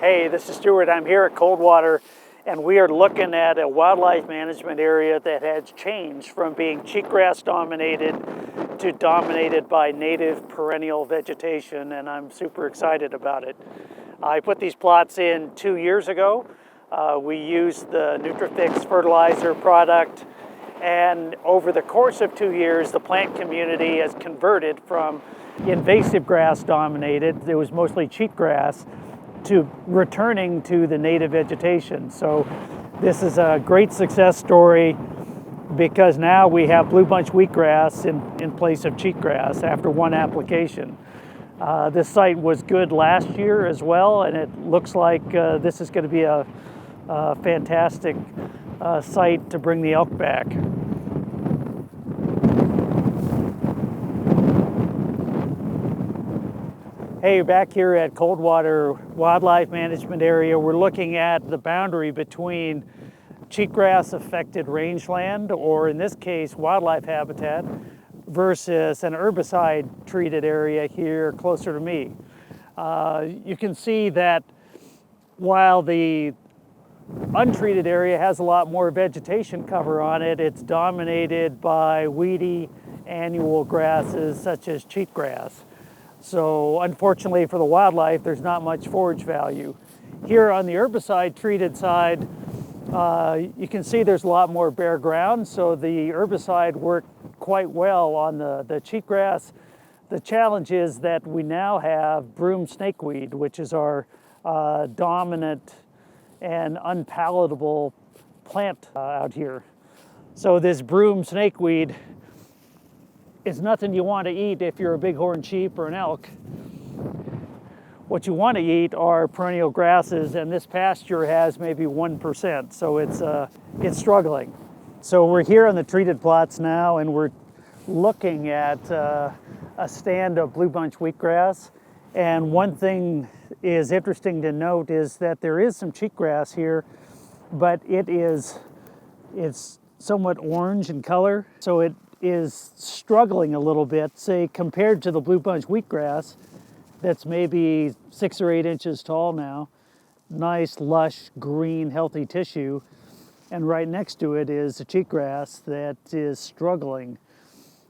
Hey, this is Stuart. I'm here at Coldwater, and we are looking at a wildlife management area that has changed from being cheatgrass dominated to dominated by native perennial vegetation, and I'm super excited about it. I put these plots in 2 years ago. We used the NutraFix fertilizer product, and over the course of 2 years, the plant community has converted from invasive grass dominated, it was mostly cheatgrass, to returning to the native vegetation. So this is a great success story because now we have blue bunch wheatgrass in place of cheatgrass after one application. This site was good last year as well, and it looks like this is going to be a fantastic site to bring the elk back. Hey, back here at Coldwater Wildlife Management Area, we're looking at the boundary between cheatgrass affected rangeland, or in this case, wildlife habitat, versus an herbicide treated area here closer to me. You can see that while the untreated area has a lot more vegetation cover on it, it's dominated by weedy annual grasses such as cheatgrass. So unfortunately for the wildlife, there's not much forage value. Here on the herbicide treated side, you can see there's a lot more bare ground, so the herbicide worked quite well on the cheatgrass. The challenge is that we now have broom snakeweed, which is our dominant and unpalatable plant out here. So this broom snakeweed is nothing you want to eat if you're a bighorn sheep or an elk. What you want to eat are perennial grasses, and this pasture has maybe 1%, so it's struggling. So we're here on the treated plots now, and we're looking at a stand of blue bunch wheatgrass. And one thing is interesting to note is that there is some cheatgrass here, but it's somewhat orange in color, so it is struggling a little bit, say, compared to the blue bunch wheatgrass that's maybe 6 or 8 inches tall now. Nice, lush, green, healthy tissue. And right next to it is a cheatgrass that is struggling.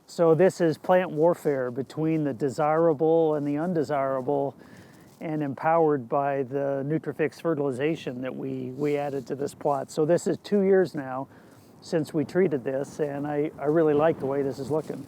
So this is plant warfare between the desirable and the undesirable, and empowered by the NutraFix fertilization that we added to this plot. So this is 2 years now since we treated this, and I really like the way this is looking.